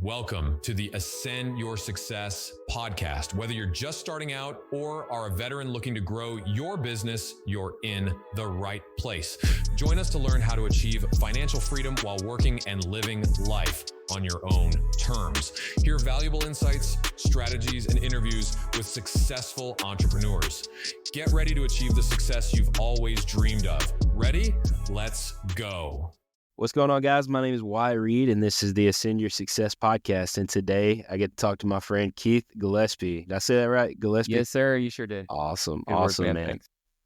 Welcome to the Ascend Your Success podcast. Whether you're just starting out or are a veteran looking to grow your business, you're in the right place. Join us to learn how to achieve financial freedom while working and living life on your own terms. Hear valuable insights, strategies, and interviews with successful entrepreneurs. Get ready to achieve the success you've always dreamed of. Ready? Let's go. What's going on, guys? My name is Wyatt Reed, and this is the Ascend Your Success podcast. And today I get to talk to my friend Keith Gillespie. Did I say that right? Gillespie? Yes, sir. You sure did. Awesome. Good Awesome, work, man.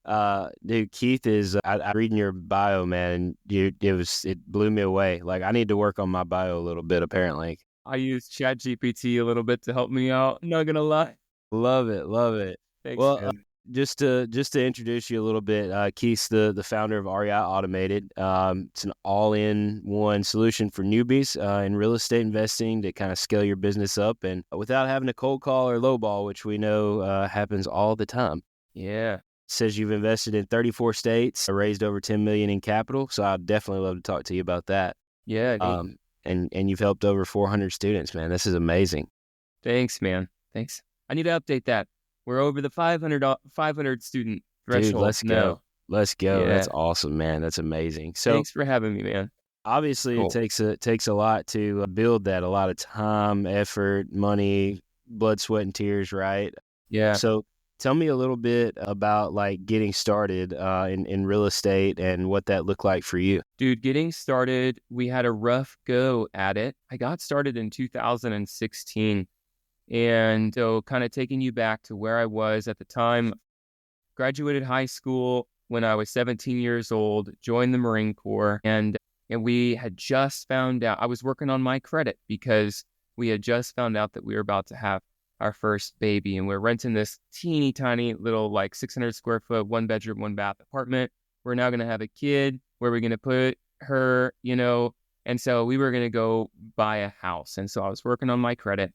Thanks. Dude, Keith is, I read in your bio, man, and it blew me away. Like, I need to work on my bio a little bit, apparently. I use ChatGPT a little bit to help me out. Not gonna lie. Love it. Love it. Thanks, Well, man. Just to introduce you a little bit, Keith's the founder of REI Automated. It's an all-in-one solution for newbies in real estate investing to kind of scale your business up and without having to cold call or lowball, which we know happens all the time. Yeah. It says you've invested in 34 states, raised over $10 million in capital, so I'd definitely love to talk to you about that. Yeah. And you've helped over 400 students, man. This is amazing. Thanks, man. Thanks. I need to update that. We're over the 500 student threshold. Dude, let's go. now. Let's go. Yeah. That's awesome, man. That's amazing. So Thanks for having me, man. obviously Cool. it takes a lot to build that, a lot of time, effort, money, blood, sweat, and tears, right? Yeah. So tell me a little bit about like getting started in real estate and what that looked like for you. Dude, getting started, we had a rough go at it. I got started in 2016. And so kind of taking you back to where I was at the time, graduated high school when I was 17 years old, joined the Marine Corps, and we had just found out, I was working on my credit because we had just found out that we were about to have our first baby, and we're renting this teeny tiny little like 600 square foot, 1-bedroom, 1-bath apartment. We're now going to have a kid. Where are we going to put her, And so we were going to go buy a house. And so I was working on my credit.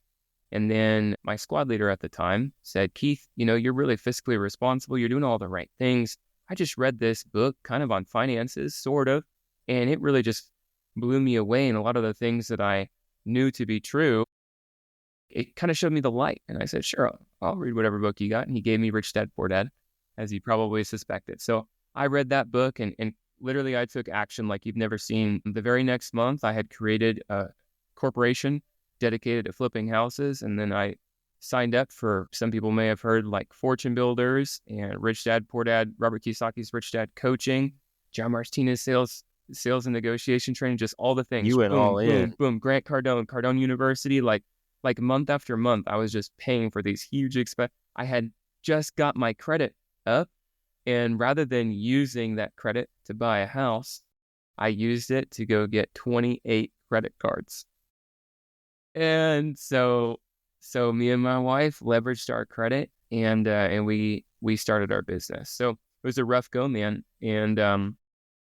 And then my squad leader at the time said, Keith, you're really fiscally responsible. You're doing all the right things. I just read this book kind of on finances, sort of, and it really just blew me away. And a lot of the things that I knew to be true, it kind of showed me the light. And I said, sure, I'll read whatever book you got. And he gave me Rich Dad, Poor Dad, as you probably suspected. So I read that book and literally I took action like you've never seen. The very next month, I had created a corporation dedicated to flipping houses. And then I signed up for, some people may have heard, like Fortune Builders and Rich Dad, Poor Dad, Robert Kiyosaki's Rich Dad Coaching, John Martinez sales and negotiation training, just all the things. You went all in. Boom, boom. Grant Cardone University, like month after month, I was just paying for these huge expenses. I had just got my credit up, and rather than using that credit to buy a house, I used it to go get 28 credit cards. And so me and my wife leveraged our credit and we started our business. So it was a rough go, man. And I'm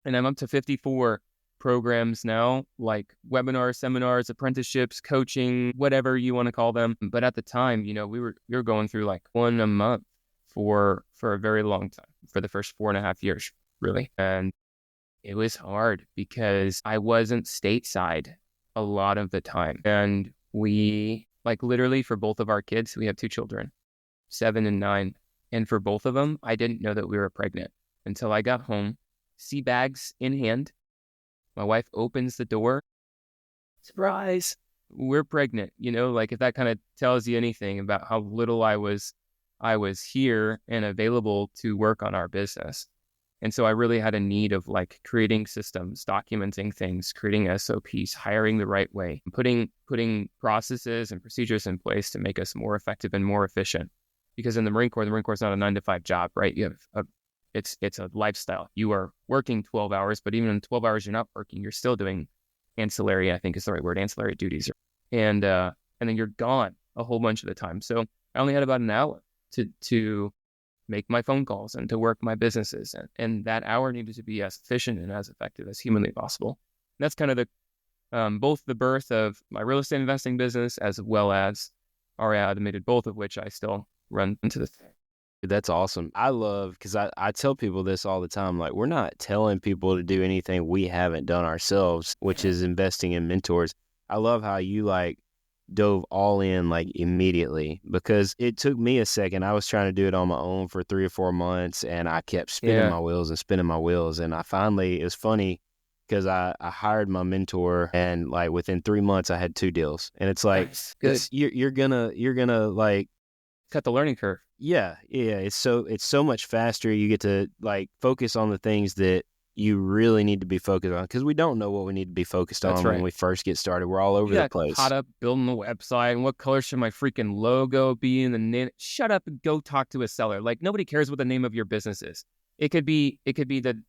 up to 54 programs now, like webinars, seminars, apprenticeships, coaching, whatever you want to call them. But at the time, we were going through like one a month for a very long time, for the first 4.5 years, really. And it was hard because I wasn't stateside a lot of the time. And we, like literally for both of our kids, we have 2 children, 7 and 9. And for both of them, I didn't know that we were pregnant until I got home, sea bags in hand. My wife opens the door. Surprise, we're pregnant. Like if that kind of tells you anything about how little I was here and available to work on our business. And so I really had a need of like creating systems, documenting things, creating SOPs, hiring the right way, putting processes and procedures in place to make us more effective and more efficient. Because in the Marine Corps is not a 9-to-5 job, right? You have it's a lifestyle. You are working 12 hours, but even in 12 hours you're not working, you're still doing ancillary, I think is the right word, ancillary duties. And then you're gone a whole bunch of the time. So I only had about an hour to make my phone calls and to work my businesses. And that hour needed to be as efficient and as effective as humanly possible. And that's kind of both the birth of my real estate investing business as well as REI Automated, both of which I still run into this day. That's awesome. I love, because I tell people this all the time, like we're not telling people to do anything we haven't done ourselves, which is investing in mentors. I love how you like dove all in like immediately, because it took me a second. I was trying to do it on my own for 3 or 4 months, and I kept spinning my wheels and spinning my wheels. And I finally, it was funny because I hired my mentor, and like within 3 months I had 2 deals. And it's like, Nice. Good. you're gonna like Cut the learning curve. yeah. It's so much faster. You get to like focus on the things that you really need to be focused on, because we don't know what we need to be focused on when we first get started. We're all over the place. Caught up building the website and what color should my freaking logo be, and the name. Shut up and go talk to a seller. Like, nobody cares what the name of your business is. It could be the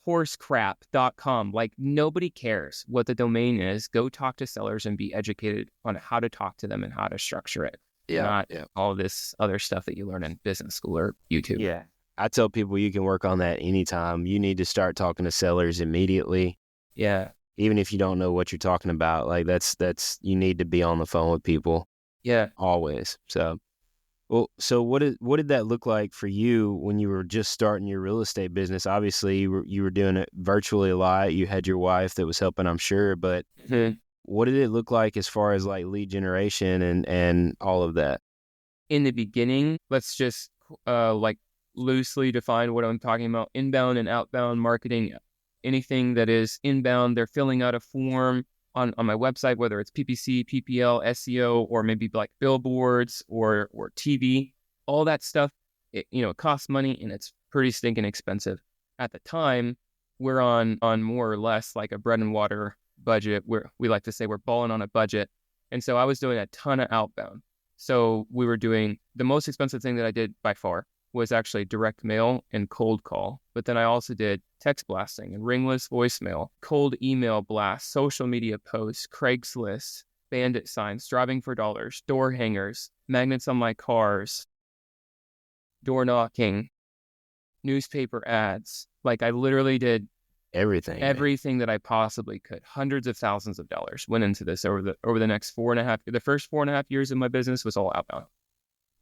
horsecrap.com. Like, nobody cares what the domain is. Go talk to sellers and be educated on how to talk to them and how to structure it. Not all this other stuff that you learn in business school or YouTube. Yeah. I tell people you can work on that anytime. You need to start talking to sellers immediately. Yeah. Even if you don't know what you're talking about, like that's you need to be on the phone with people. Yeah. Always. So what did that look like for you when you were just starting your real estate business? Obviously, you were doing it virtually a lot. You had your wife that was helping, I'm sure, but what did it look like as far as like lead generation and all of that? In the beginning, let's just like loosely define what I'm talking about. Inbound and outbound marketing. Anything that is inbound, they're filling out a form on my website, whether it's PPC, PPL, SEO, or maybe like billboards or TV. All that stuff, it costs money, and it's pretty stinking expensive. At the time, we're on more or less like a bread and water budget. We like to say we're balling on a budget. And so I was doing a ton of outbound. So we were doing, the most expensive thing that I did by far was actually direct mail and cold call. But then I also did text blasting and ringless voicemail, cold email blasts, social media posts, Craigslist, bandit signs, driving for dollars, door hangers, magnets on my cars, door knocking, newspaper ads. Like, I literally did everything that I possibly could. Hundreds of thousands of dollars went into this over the next the first 4.5 years of my business was all outbound.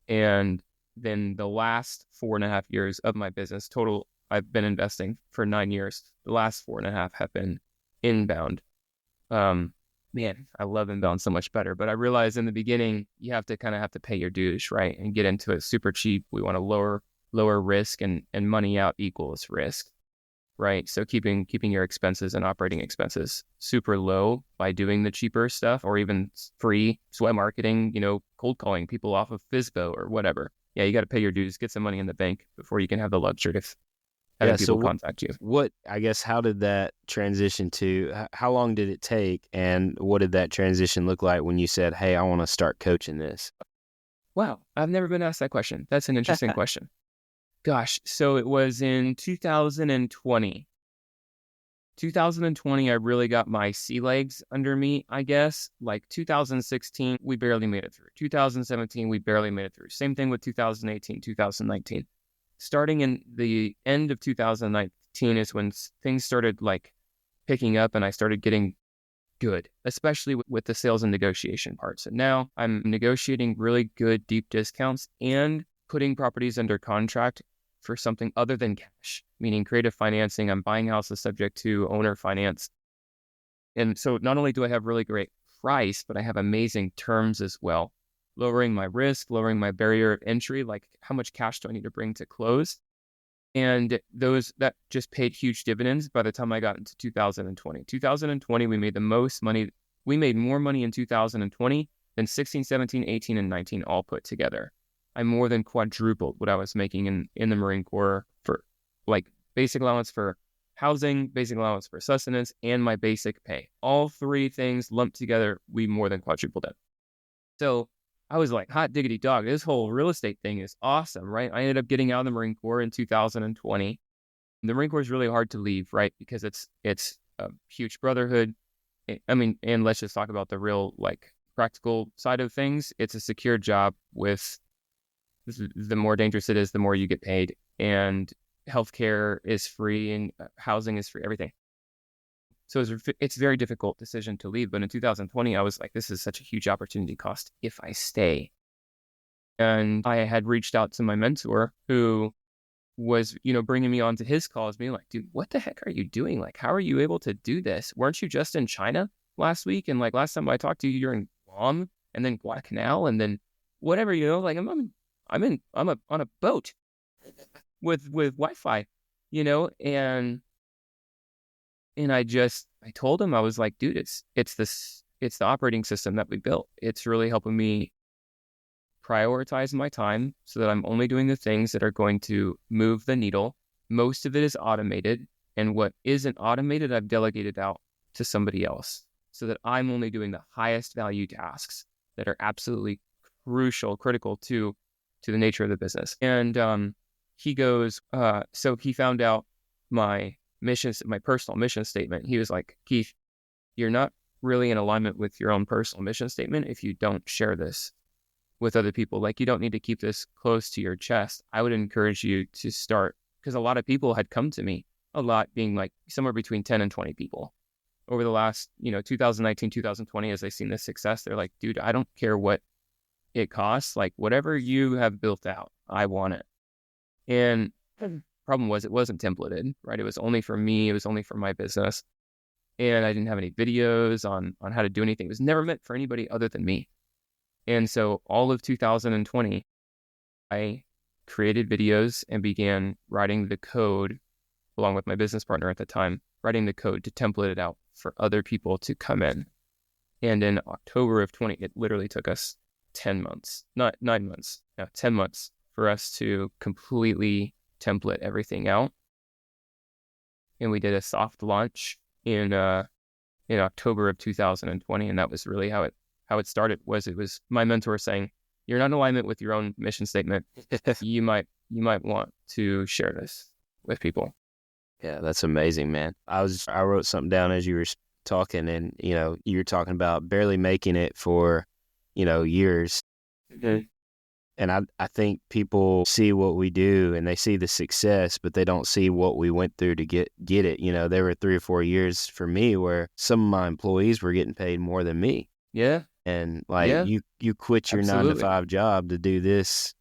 And then the last 4.5 years of my business total, I've been investing for 9 years. The last 4.5 have been inbound. Man, I love inbound so much better. But I realized in the beginning, you have to pay your dues, right? And get into it super cheap. We want to lower risk, and money out equals risk, right? So keeping your expenses and operating expenses super low by doing the cheaper stuff, or even free sweat marketing, cold calling people off of FSBO or whatever. Yeah, you got to pay your dues, get some money in the bank before you can have the luxury of having people contact you. How did that transition to, how long did it take, and what did that transition look like when you said, hey, I want to start coaching this? Wow, I've never been asked that question. That's an interesting question. Gosh, so it was in 2020. 2020, I really got my sea legs under me, I guess. Like 2016, we barely made it through. 2017, we barely made it through. Same thing with 2018, 2019. Starting in the end of 2019 is when things started like picking up, and I started getting good, especially with the sales and negotiation parts. And now I'm negotiating really good deep discounts and putting properties under contract for something other than cash, meaning creative financing. I'm buying houses subject to owner finance. And so not only do I have really great price, but I have amazing terms as well, lowering my risk, lowering my barrier of entry, like how much cash do I need to bring to close? And that just paid huge dividends by the time I got into 2020. 2020, we made the most money. We made more money in 2020 than 16, 17, 18, and 19 all put together. I more than quadrupled what I was making in the Marine Corps for like basic allowance for housing, basic allowance for sustenance, and my basic pay. All three things lumped together, we more than quadrupled it. So I was like, hot diggity dog, this whole real estate thing is awesome, right? I ended up getting out of the Marine Corps in 2020. The Marine Corps is really hard to leave, right? Because it's a huge brotherhood. I mean, and let's just talk about the real like practical side of things. It's a secure job with, the more dangerous it is, the more you get paid, and healthcare is free and housing is free, everything. So it's a very difficult decision to leave. But in 2020, I was like, this is such a huge opportunity cost if I stay. And I had reached out to my mentor, who was, bringing me onto his calls, being like, dude, what the heck are you doing? Like, how are you able to do this? Weren't you just in China last week? And like last time I talked to you, you're in Guam and then Guadalcanal and then whatever, like I'm on a boat with Wi-Fi, and I told him, I was like, dude, it's the operating system that we built. It's really helping me prioritize my time so that I'm only doing the things that are going to move the needle. Most of it is automated, and what isn't automated, I've delegated out to somebody else so that I'm only doing the highest value tasks that are absolutely critical to the nature of the business. And he goes, so he found out my personal mission statement. He was like, Keith, you're not really in alignment with your own personal mission statement if you don't share this with other people. Like, you don't need to keep this close to your chest. I would encourage you to start, because a lot of people had come to me, a lot being like somewhere between 10 and 20 people over the last, 2019, 2020, as they've seen this success. They're like, dude, I don't care what it costs. Like, whatever you have built out, I want it. And the problem was, it wasn't templated, right? It was only for me. It was only for my business. And I didn't have any videos on how to do anything. It was never meant for anybody other than me. And so all of 2020, I created videos and began writing the code along with my business partner at the time, writing the code to template it out for other people to come in. And in October of 20, it literally took us 10 months, not 9 months, no, 10 months for us to completely template everything out. And we did a soft launch in October of 2020. And that was really how it started. It was my mentor saying, you're not in alignment with your own mission statement. You might want to share this with people. Yeah, that's amazing, man. I wrote something down as you were talking, and you were talking about barely making it for years. Mm-hmm. And I think people see what we do and they see the success, but they don't see what we went through to get it. There were 3 or 4 years for me where some of my employees were getting paid more than me. Yeah. And you quit your Absolutely. 9-to-5 job to do this,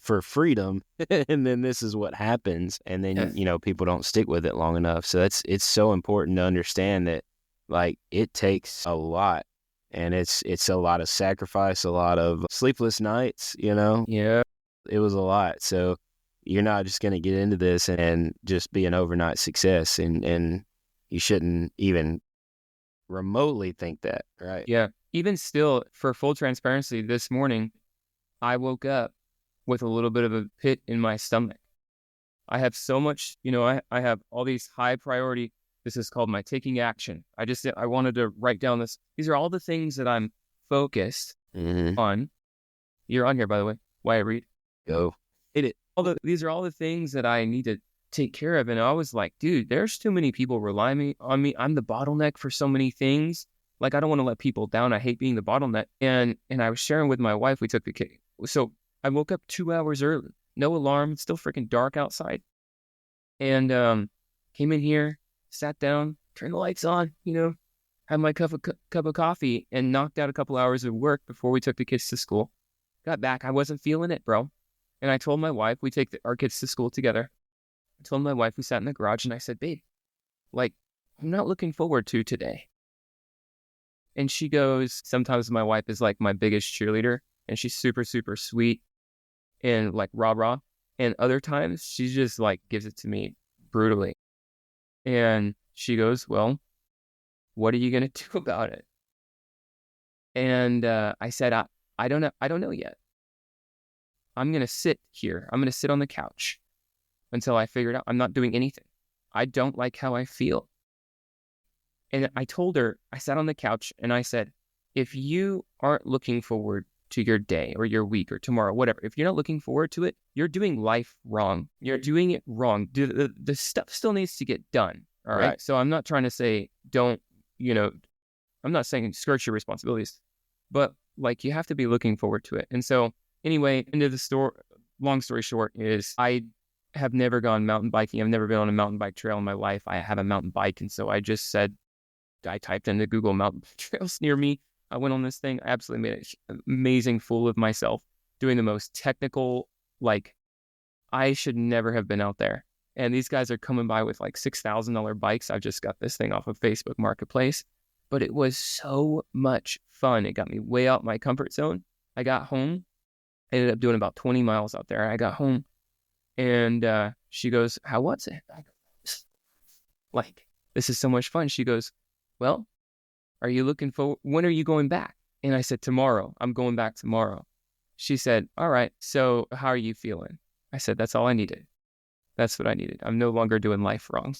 for freedom. And then this is what happens. And then, people don't stick with it long enough. So it's so important to understand that, like, it takes a lot, and it's a lot of sacrifice, a lot of sleepless nights, Yeah. It was a lot. So you're not just going to get into this and just be an overnight success. And you shouldn't even remotely think that, right? Yeah. Even still, for full transparency, this morning, I woke up with a little bit of a pit in my stomach. I have so much, I have all these high priority. This is called my taking action. I wanted to write down this. These are all the things that I'm focused on. You're on here, by the way, Wyatt Reed. Go. Hit it. These are all the things that I need to take care of. And I was like, dude, there's too many people relying on me. I'm the bottleneck for so many things. Like, I don't want to let people down. I hate being the bottleneck. And I was sharing with my wife, we took the kid. So I woke up 2 hours early, no alarm. It's still freaking dark outside. And came in here, sat down, turned the lights on, had my cup of coffee, and knocked out a couple hours of work before we took the kids to school. Got back. I wasn't feeling it, bro. And I told my wife, we take our kids to school together. I told my wife, we sat in the garage, and I said, babe, like, I'm not looking forward to today. And she goes, sometimes my wife is like my biggest cheerleader, and she's super, super sweet and like rah-rah. And other times she just like gives it to me brutally. And she goes, well, what are you going to do about it? And I said, I don't know yet. I'm going to sit here. I'm going to sit on the couch until I figure it out. I'm not doing anything. I don't like how I feel. And I told her, I sat on the couch and I said, if you aren't looking forward to your day or your week or tomorrow, whatever, if you're not looking forward to it, you're doing life wrong. You're doing it wrong. The stuff still needs to get done. All right. So I'm not trying to say, I'm not saying skirt your responsibilities, but like, you have to be looking forward to it. And so anyway, into the story, long story short is I have never gone mountain biking. I've never been on a mountain bike trail in my life. I have a mountain bike. And so I typed into Google mountain trails near me. I went on this thing. I absolutely made an amazing fool of myself doing the most technical, like, I should never have been out there. And these guys are coming by with like $6,000 bikes. I've just got this thing off of Facebook Marketplace. but it was so much fun. It got me way out my comfort zone. I got home, I ended up doing about 20 miles out there. I got home and she goes, how was it? I go, like, this is so much fun. She goes, well, are you looking for, when are you going back? And I said, tomorrow. I'm going back tomorrow. She said, all right, so how are you feeling? I said, that's all I needed. That's what I needed. I'm no longer doing life wrong.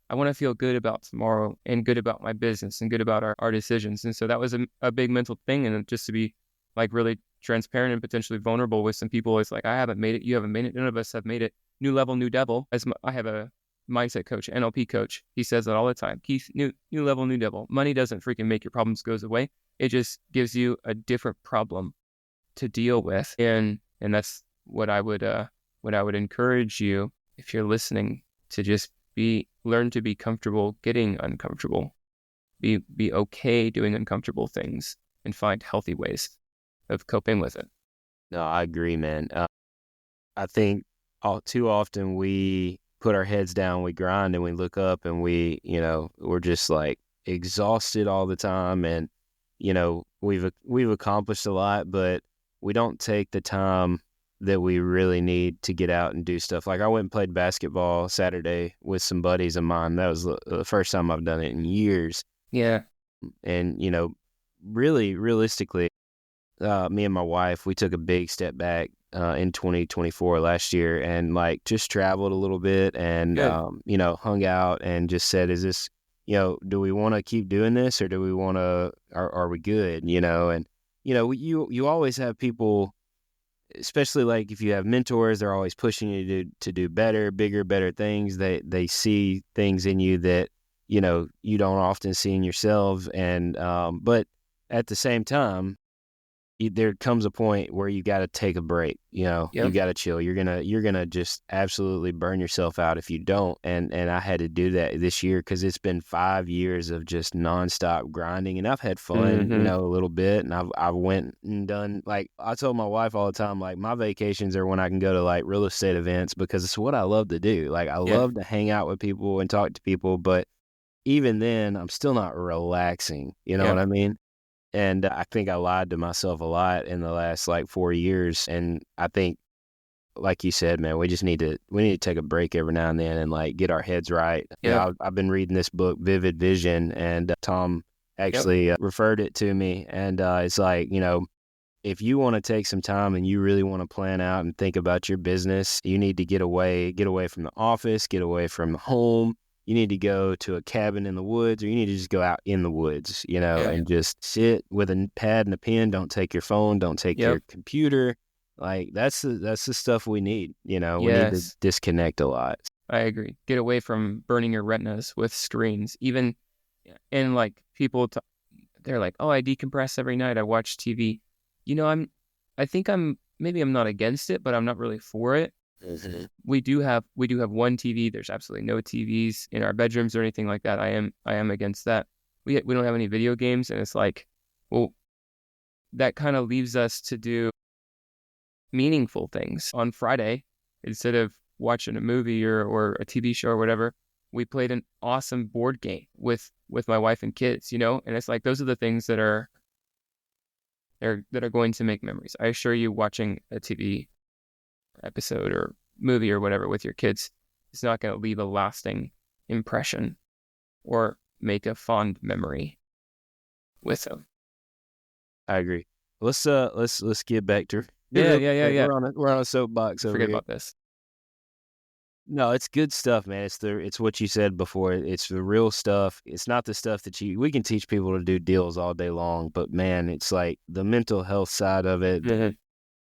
I want to feel good about tomorrow and good about my business and good about our decisions. And so that was a big mental thing. And just to be like really transparent and potentially vulnerable with some people, it's like, I haven't made it. You haven't made it. None of us have made it. New level, new devil. I have a mindset coach, NLP coach. He says that all the time. Keith, new level, new devil. Money doesn't freaking make your problems goes away. It just gives you a different problem to deal with. And that's what I would encourage you, if you're listening, to just learn to be comfortable getting uncomfortable. Be okay doing uncomfortable things and find healthy ways of coping with it. No, I agree, man. I think too often we put our heads down, we grind, and we look up, and we're just like exhausted all the time, and we've accomplished a lot, but we don't take the time that we really need to get out and do stuff. Like I went and played basketball Saturday with some buddies of mine. That was the first time I've done it in years. Yeah. And, really realistically, me and my wife, we took a big step back in 2024 last year, and like just traveled a little bit and, hung out and just said, is this, do we want to keep doing this, or do we want to, are we good? And, you always have people, especially like if you have mentors, they're always pushing you to do better, bigger, better things. They see things in you that, you don't often see in yourself. And, but at the same time, there comes a point where you got to take a break. You got to chill. You're gonna just absolutely burn yourself out if you don't. And I had to do that this year because it's been 5 years of just nonstop grinding, and I've had fun, a little bit. And I've went and done, like I told my wife all the time, like my vacations are when I can go to like real estate events, because it's what I love to do. Like I love to hang out with people and talk to people, but even then, I'm still not relaxing. You know what I mean? And I think I lied to myself a lot in the last like 4 years. And I think, like you said, man, we need to take a break every now and then and like get our heads right. Yeah. I've been reading this book, Vivid Vision, and Tom actually referred it to me. And it's like, if you want to take some time and you really want to plan out and think about your business, you need to get away from the office, get away from home. You need to go to a cabin in the woods, or you need to just go out in the woods, and just sit with a pad and a pen. Don't take your phone. Don't take your computer. Like that's the stuff we need. We need to disconnect a lot. I agree. Get away from burning your retinas with screens. Even, and like people, they're like, oh, I decompress every night. I watch TV. I think maybe I'm not against it, but I'm not really for it. Mm-hmm. We do have one TV. There's absolutely no TVs in our bedrooms or anything like that. I am against that. We don't have any video games, and it's like, well, that kind of leaves us to do meaningful things. On Friday, instead of watching a movie or a TV show or whatever, we played an awesome board game with my wife and kids, and it's like, those are the things that are going to make memories. I assure you, watching a TV episode or movie or whatever with your kids, it's not going to leave a lasting impression or make a fond memory with them. I agree. Let's get back to yeah. We're on a soapbox over Forget here. about this. No, it's good stuff, man. It's what you said before. It's the real stuff. It's not the stuff that we can teach people to do deals all day long, but man, it's like the mental health side of it. Mm-hmm.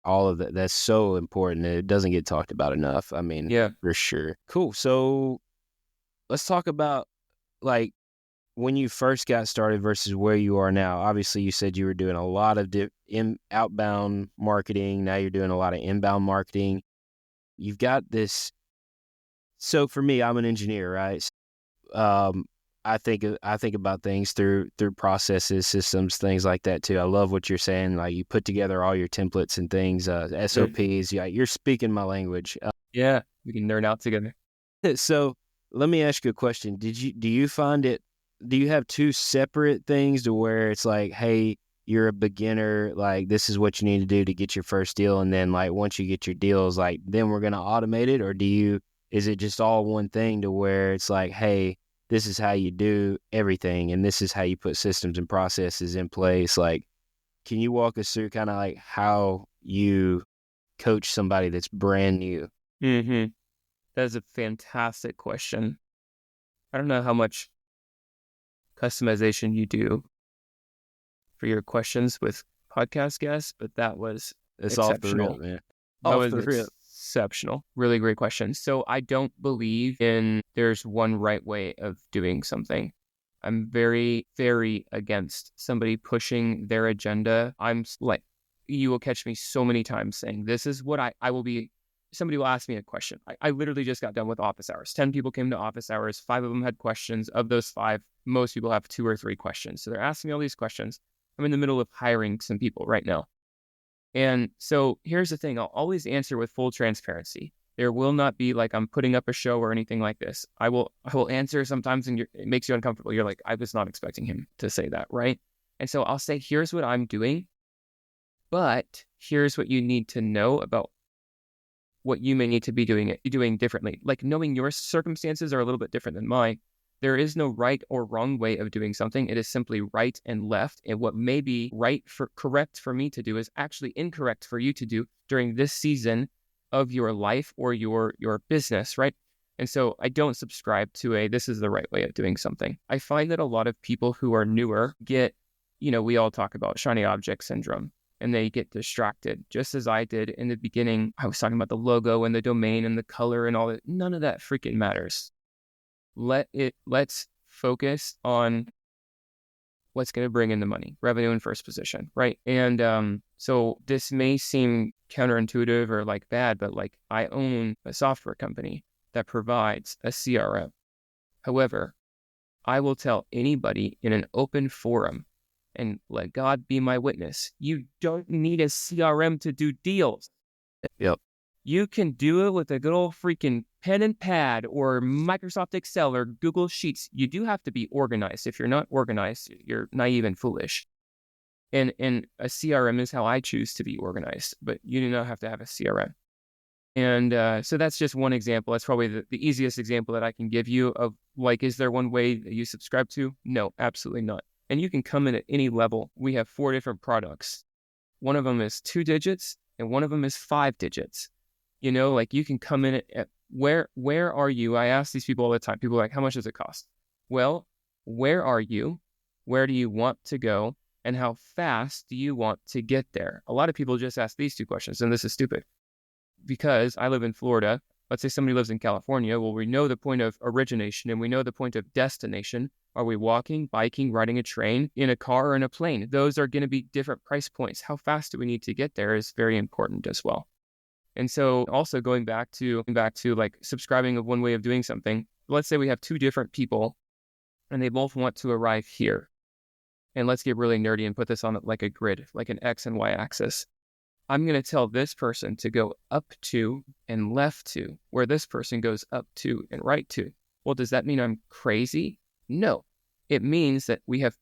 All of that, that's so important. It doesn't get talked about enough. I mean, for sure. Cool. So let's talk about like when you first got started versus where you are now. Obviously, you said you were doing a lot of outbound marketing. Now you're doing a lot of inbound marketing. You've got this. So for me, I'm an engineer, right? I think about things through processes, systems, things like that too. I love what you're saying. Like you put together all your templates and things, SOPs. Yeah, you're speaking my language. We can nerd out together. So let me ask you a question. Do you find it do you have two separate things to where it's like, hey, you're a beginner, like this is what you need to do to get your first deal, and then like once you get your deals, like then we're gonna automate it, or is it just all one thing to where it's like, hey, this is how you do everything and this is how you put systems and processes in place? Like, can you walk us through kind of like how you coach somebody that's brand new? Mm-hmm. That is a fantastic question. I don't know how much customization you do for your questions with podcast guests, but that was It's exceptional. off the rip, man. That Off was the rip. exceptional. Really great question. So I don't believe in there's one right way of doing something. I'm very, very against somebody pushing their agenda. You will catch me so many times saying, this is what I will be. Somebody will ask me a question. I literally just got done with office hours. 10 people came to office hours. 5 of them had questions. Of those 5, most people have 2 or 3 questions. So they're asking me all these questions. I'm in the middle of hiring some people right now. And so here's the thing. I'll always answer with full transparency. There will not be like I'm putting up a show or anything like this. I will answer sometimes and it makes you uncomfortable. You're like, I was not expecting him to say that, right? And so I'll say, here's what I'm doing, but here's what you need to know about what you may need to be doing differently. Like knowing your circumstances are a little bit different than mine. There is no right or wrong way of doing something. It is simply right and left. And what may be correct for me to do is actually incorrect for you to do during this season of your life or your business, right? And so I don't subscribe to this is the right way of doing something. I find that a lot of people who are newer get, we all talk about shiny object syndrome. And they get distracted, just as I did in the beginning. I was talking about the logo and the domain and the color and all that. None of that freaking matters. Let's focus on what's going to bring in the money, revenue in first position, right? And so this may seem counterintuitive or like bad, but like I own a software company that provides a CRM. However, I will tell anybody in an open forum, and let God be my witness, you don't need a CRM to do deals. Yep. You can do it with a good old freaking pen and pad or Microsoft Excel or Google Sheets. You do have to be organized. If you're not organized, you're naive and foolish. And a CRM is how I choose to be organized, but you do not have to have a CRM. And so that's just one example. That's probably the easiest example that I can give you of like, is there one way that you subscribe to? No, absolutely not. And you can come in at any level. We have 4 different products. One of them is 2 digits and one of them is 5 digits. Like you can come in at where are you? I ask these people all the time. People are like, how much does it cost? Well, where are you? Where do you want to go? And how fast do you want to get there? A lot of people just ask these 2 questions, and this is stupid. Because I live in Florida. Let's say somebody lives in California. Well, we know the point of origination and we know the point of destination. Are we walking, biking, riding a train, in a car, or in a plane? Those are going to be different price points. How fast do we need to get there is very important as well. And so also going back to like subscribing of one way of doing something. Let's say we have 2 different people and they both want to arrive here. And let's get really nerdy and put this on like a grid, like an X and Y axis. I'm going to tell this person to go up to and left to, where this person goes up to and right to. Well, does that mean I'm crazy? No. It means that we have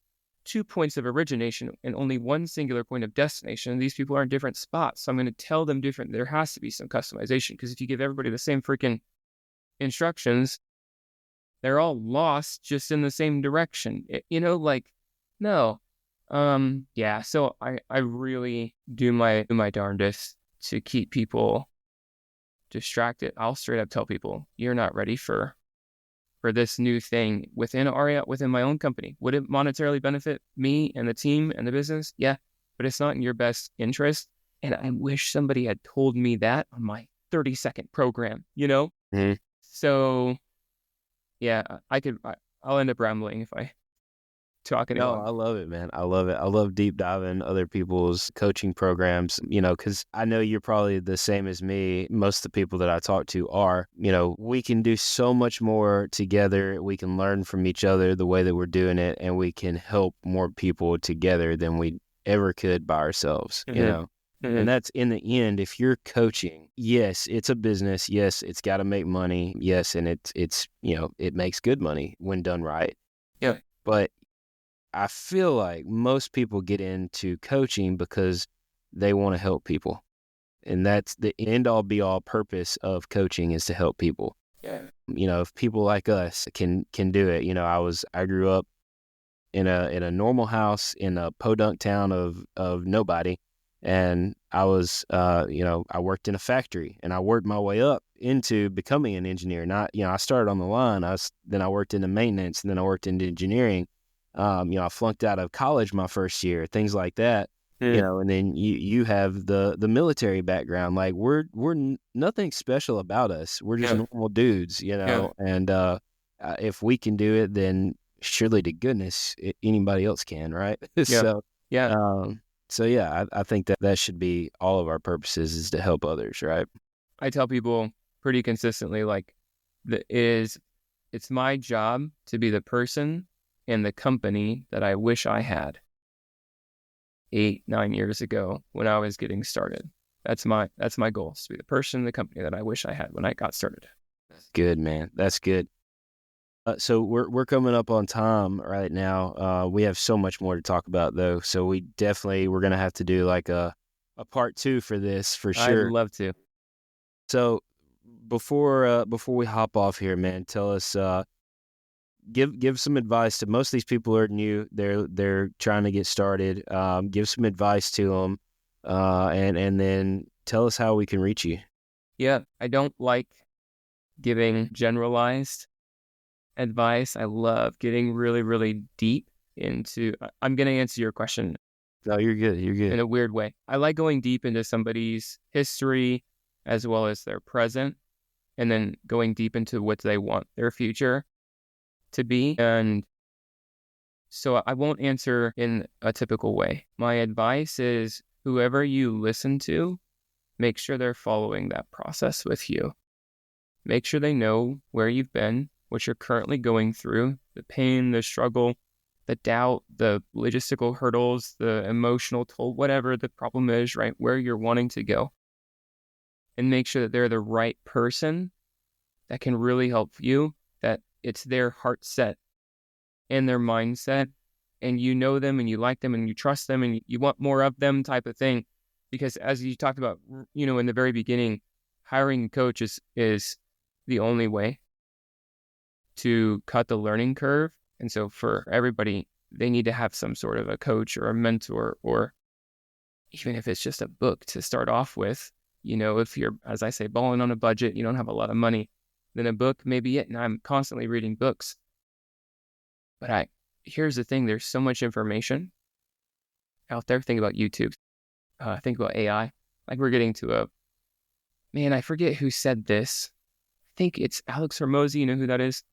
2 points of origination and only one singular point of destination. And these people are in different spots. So I'm going to tell them different. There has to be some customization, because if you give everybody the same freaking instructions, they're all lost just in the same direction. No. So I really do my darndest to keep people distracted. I'll straight up tell people, you're not ready for this new thing within REI, within my own company. Would it monetarily benefit me and the team and the business? Yeah, but it's not in your best interest. And I wish somebody had told me that on my 30-second program, Mm-hmm. So yeah, I'll end up rambling if I talk anymore. No, I love it, man. I love it. I love deep diving other people's coaching programs, because I know you're probably the same as me. Most of the people that I talk to are, we can do so much more together. We can learn from each other the way that we're doing it, and we can help more people together than we ever could by ourselves, Mm-hmm. And that's in the end, if you're coaching, yes, it's a business. Yes, it's got to make money. Yes, and it's it makes good money when done right. Yeah. But I feel like most people get into coaching because they want to help people. And that's the end all be all purpose of coaching, is to help people. Yeah. If people like us can do it. I grew up in a normal house in a podunk town of nobody. And I was, I worked in a factory, and I worked my way up into becoming an engineer. Not, I started on the line. Then I worked into maintenance, and then I worked into engineering. I flunked out of college my first year, things like that. And then you have the military background. Like we're nothing special about us. We're just normal dudes, and if we can do it, then surely to goodness anybody else can, right? So I think that should be all of our purposes, is to help others, right? I tell people pretty consistently, like, it's my job to be the person in the company that I wish I had 8-9 years ago when I was getting started. That's my goal, is to be the person in the company that I wish I had when I got started. Good, man. That's good. So we're coming up on time right now. We have so much more to talk about, though. So we're gonna have to do like a part 2 for this, for sure. I'd love to. So before we hop off here, man, tell us, give some advice to most of these people who are new. They're trying to get started. Give some advice to them, and then tell us how we can reach you. Yeah, I don't like giving generalized advice. I love getting really, really deep into. I'm going to answer your question. No, you're good. You're good. In a weird way. I like going deep into somebody's history as well as their present, and then going deep into what they want their future to be. And so I won't answer in a typical way. My advice is, whoever you listen to, make sure they're following that process with you. Make sure they know where you've been, what you're currently going through, the pain, the struggle, the doubt, the logistical hurdles, the emotional toll, whatever the problem is, right? Where you're wanting to go. And make sure that they're the right person that can really help you, that it's their heart set and their mindset, and you know them and you like them and you trust them and you want more of them, type of thing. Because as you talked about, in the very beginning, hiring a coach is the only way to cut the learning curve. And so for everybody, they need to have some sort of a coach or a mentor, or even if it's just a book to start off with. If you're, as I say, balling on a budget, you don't have a lot of money, then a book may be it. And I'm constantly reading books. But here's the thing, there's so much information out there. Think about YouTube. Think about AI. Like, we're getting to I forget who said this. I think it's Alex Hormozy. You know who that is?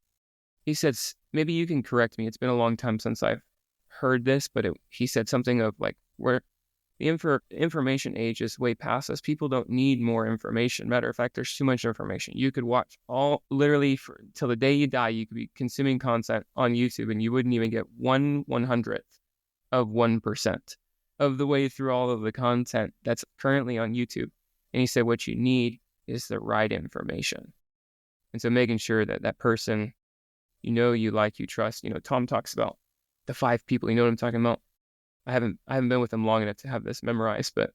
He said, maybe you can correct me. It's been a long time since I've heard this, but he said something of like, where the information age is way past us. People don't need more information. Matter of fact, there's too much information. You could watch literally till the day you die, you could be consuming content on YouTube and you wouldn't even get 1/100th of 1% of the way through all of the content that's currently on YouTube. And he said, what you need is the right information. And so making sure that that person, you like, you trust, Tom talks about the 5 people, you know what I'm talking about? I haven't been with him long enough to have this memorized, but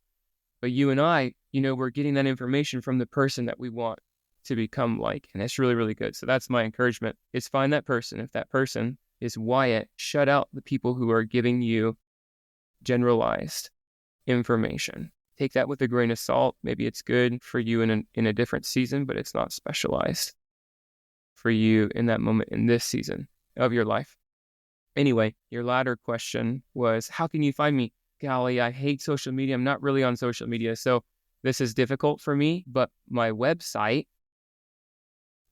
you and I, we're getting that information from the person that we want to become like, and that's really, really good. So that's my encouragement, is find that person. If that person is Wyatt, shut out the people who are giving you generalized information. Take that with a grain of salt. Maybe it's good for you in a different season, but it's not specialized for you in that moment in this season of your life. Anyway, your latter question was, how can you find me? Golly, I hate social media. I'm not really on social media, so this is difficult for me, but my website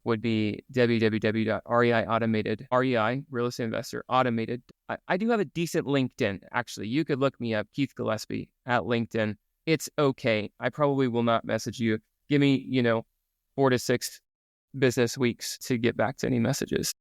would be www.REI Automated, REI, Real Estate Investor, Automated. I do have a decent LinkedIn, actually. You could look me up, Keith Gillespie, at LinkedIn. It's okay. I probably will not message you. Give me, 4 to 6 business weeks to get back to any messages.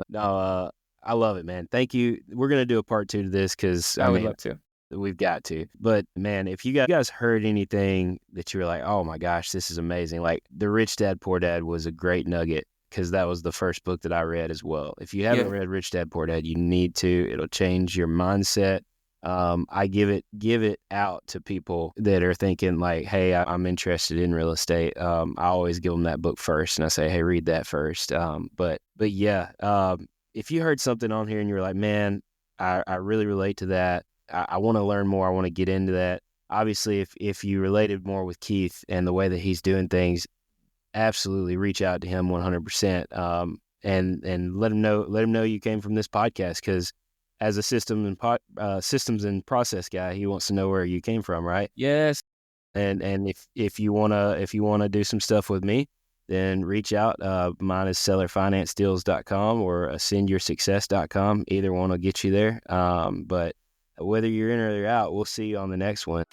No, I love it, man. Thank you. We're going to do a part 2 to this because I would love to. We've got to. But man, if you guys heard anything that you were like, oh my gosh, this is amazing. Like, the Rich Dad, Poor Dad was a great nugget, because that was the first book that I read as well. If you haven't read Rich Dad Poor Dad, you need to. It'll change your mindset. I give it out to people that are thinking like, hey, I'm interested in real estate. I always give them that book first, and I say, hey, read that first. But yeah, if you heard something on here and you're like, man, I really relate to that. I want to learn more. I want to get into that. Obviously, if you related more with Keith and the way that he's doing things, absolutely reach out to him 100%. And let him know you came from this podcast, because as a systems and process guy, he wants to know where you came from, right? Yes. And if you wanna do some stuff with me, then reach out. Mine is sellerfinancedeals.com or ascendyoursuccess.com. Either one will get you there. But whether you're in or you're out, we'll see you on the next one.